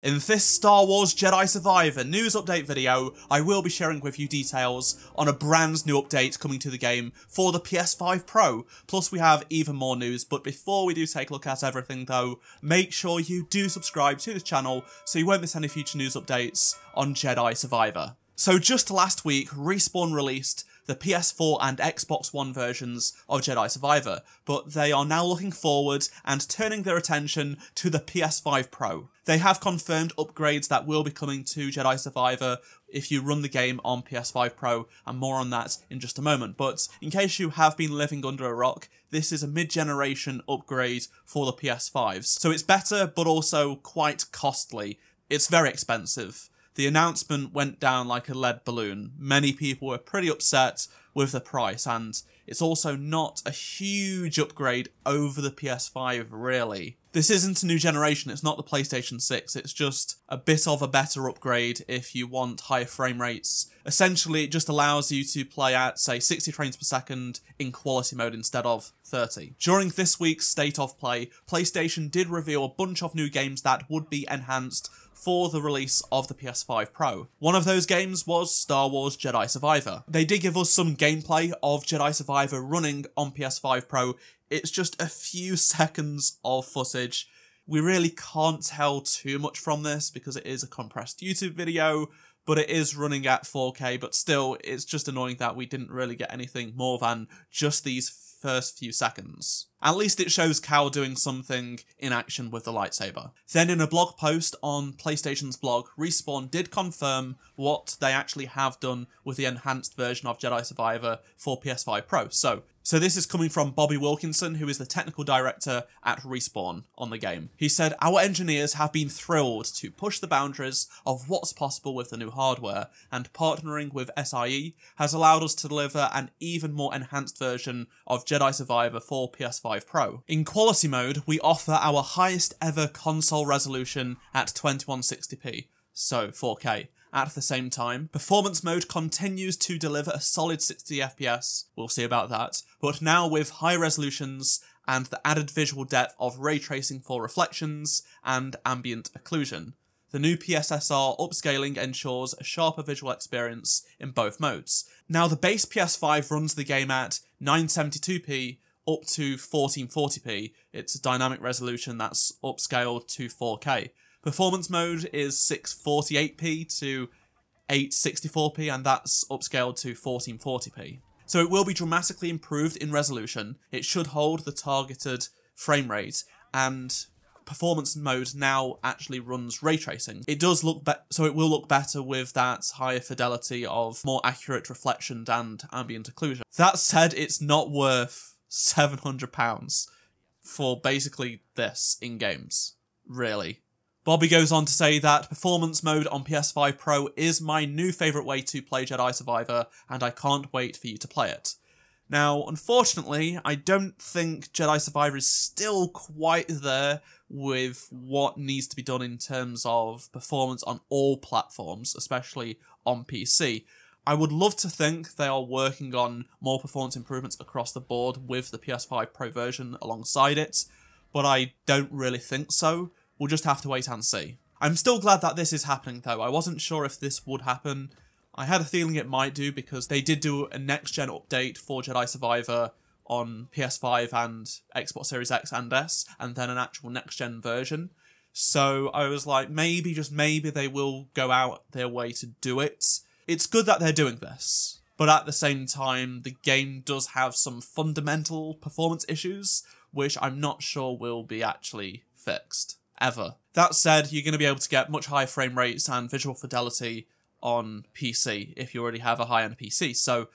In this Star Wars Jedi Survivor news update video, I will be sharing with you details on a brand new update coming to the game for the PS5 Pro. Plus we have even more news, but before we do take a look at everything though, make sure you do subscribe to this channel so you won't miss any future news updates on Jedi Survivor. So just last week, Respawn released the PS4 and Xbox One versions of Jedi Survivor, but they are now looking forward and turning their attention to the PS5 Pro. They have confirmed upgrades that will be coming to Jedi Survivor if you run the game on PS5 Pro, and more on that in just a moment. But in case you have been living under a rock, this is a mid-generation upgrade for the PS5s. So it's better, but also quite costly. It's very expensive. The announcement went down like a lead balloon. Many people were pretty upset with the price, and it's also not a huge upgrade over the PS5 really. This isn't a new generation, it's not the PlayStation 6, it's just a bit of a better upgrade if you want higher frame rates. Essentially it just allows you to play at, say, 60 frames per second in quality mode instead of 30. During this week's State of Play, PlayStation did reveal a bunch of new games that would be enhanced for the release of the PS5 Pro. One of those games was Star Wars Jedi Survivor. They did give us some gameplay of Jedi Survivor running on PS5 Pro. It's just a few seconds of footage. We really can't tell too much from this because it is a compressed YouTube video, but it is running at 4K, but still, it's just annoying that we didn't really get anything more than just these first few seconds. At least it shows Cal doing something in action with the lightsaber. Then in a blog post on PlayStation's blog, Respawn did confirm what they actually have done with the enhanced version of Jedi Survivor for PS5 Pro. So this is coming from Bobby Wilkinson, who is the technical director at Respawn on the game. He said, "Our engineers have been thrilled to push the boundaries of what's possible with the new hardware, and partnering with SIE has allowed us to deliver an even more enhanced version of Jedi Survivor for PS5 Pro. In quality mode, we offer our highest ever console resolution at 2160p, so 4K. At the same time, performance mode continues to deliver a solid 60 FPS, we'll see about that, but now with high resolutions and the added visual depth of ray tracing for reflections and ambient occlusion. The new PSSR upscaling ensures a sharper visual experience in both modes. Now the base PS5 runs the game at 972p up to 1440p, it's a dynamic resolution that's upscaled to 4K. Performance mode is 648p to 864p, and that's upscaled to 1440p. So it will be dramatically improved in resolution, it should hold the targeted frame rate, and performance mode now actually runs ray tracing. It does look so it will look better with that higher fidelity of more accurate reflection and ambient occlusion. That said, it's not worth £700 for basically this in games, really. Bobby goes on to say that performance mode on PS5 Pro is my new favourite way to play Jedi Survivor, and I can't wait for you to play it. Now, unfortunately, I don't think Jedi Survivor is still quite there with what needs to be done in terms of performance on all platforms, especially on PC. I would love to think they are working on more performance improvements across the board with the PS5 Pro version alongside it, but I don't really think so. We'll just have to wait and see. I'm still glad that this is happening though. I wasn't sure if this would happen. I had a feeling it might do because they did do a next-gen update for Jedi Survivor on PS5 and Xbox Series X and S, and then an actual next-gen version. So I was like, maybe, just maybe, they will go out their way to do it. It's good that they're doing this, but at the same time, the game does have some fundamental performance issues, which I'm not sure will be actually fixed. Ever. That said, you're going to be able to get much higher frame rates and visual fidelity on PC if you already have a high-end PC, so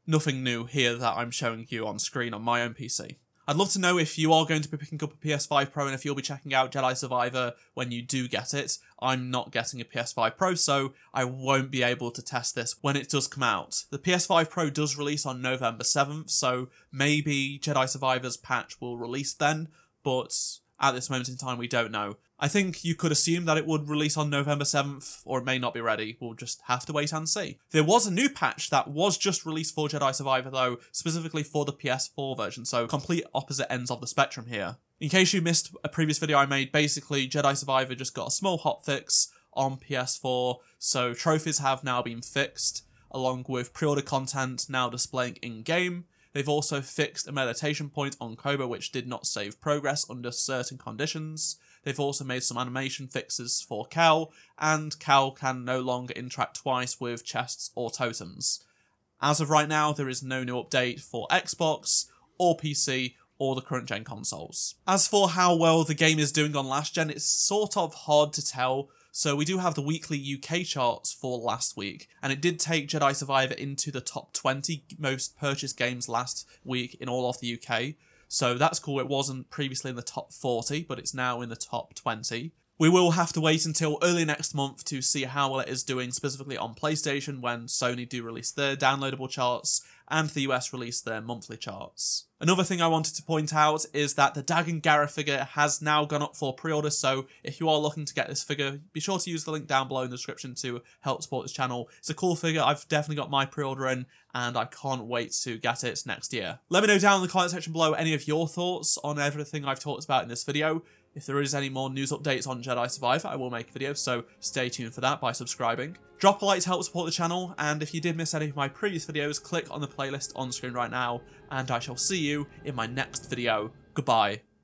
nothing new here that I'm showing you on screen on my own PC. I'd love to know if you are going to be picking up a PS5 Pro and if you'll be checking out Jedi Survivor when you do get it. I'm not getting a PS5 Pro, so I won't be able to test this when it does come out. The PS5 Pro does release on November 7th, so maybe Jedi Survivor's patch will release then, but at this moment in time, we don't know. I think you could assume that it would release on November 7th, or it may not be ready. We'll just have to wait and see. There was a new patch that was just released for Jedi Survivor, though, specifically for the PS4 version, so complete opposite ends of the spectrum here. In case you missed a previous video I made, basically Jedi Survivor just got a small hotfix on PS4, so trophies have now been fixed, along with pre-order content now displaying in-game. They've also fixed a meditation point on Koba which did not save progress under certain conditions. They've also made some animation fixes for Cal, and Cal can no longer interact twice with chests or totems. As of right now, there is no new update for Xbox or PC or the current gen consoles. As for how well the game is doing on last gen, it's sort of hard to tell. So we do have the weekly UK charts for last week, and it did take Jedi Survivor into the top 20 most purchased games last week in all of the UK. So that's cool. It wasn't previously in the top 40, but it's now in the top 20. We will have to wait until early next month to see how well it is doing specifically on PlayStation when Sony do release their downloadable charts and the US release their monthly charts. Another thing I wanted to point out is that the Dagon Gara figure has now gone up for pre-order, so if you are looking to get this figure, be sure to use the link down below in the description to help support this channel. It's a cool figure, I've definitely got my pre-order in, and I can't wait to get it next year. Let me know down in the comment section below any of your thoughts on everything I've talked about in this video. If there is any more news updates on Jedi Survivor, I will make videos, so stay tuned for that by subscribing. Drop a like to help support the channel, and if you did miss any of my previous videos, click on the playlist on screen right now, and I shall see you in my next video. Goodbye.